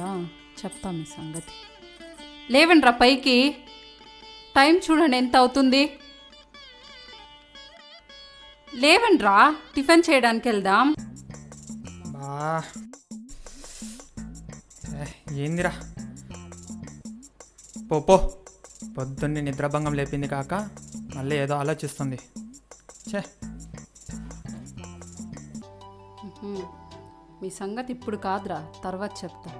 కదా, చెప్తా మీ సంగతి. లేవండ్రా పైకి, టైం చూడండి ఎంత అవుతుంది. లేవండ్రా, టిఫిన్ చేయడానికి వెళ్దాం. బా ఏందిరా పో పొద్దున్నే నిద్రాభంగం లేపింది కాక మళ్ళీ ఏదో ఆలోచిస్తుంది. ఛే, మీ సంగతి ఇప్పుడు కాదురా, తర్వాత చెప్తా.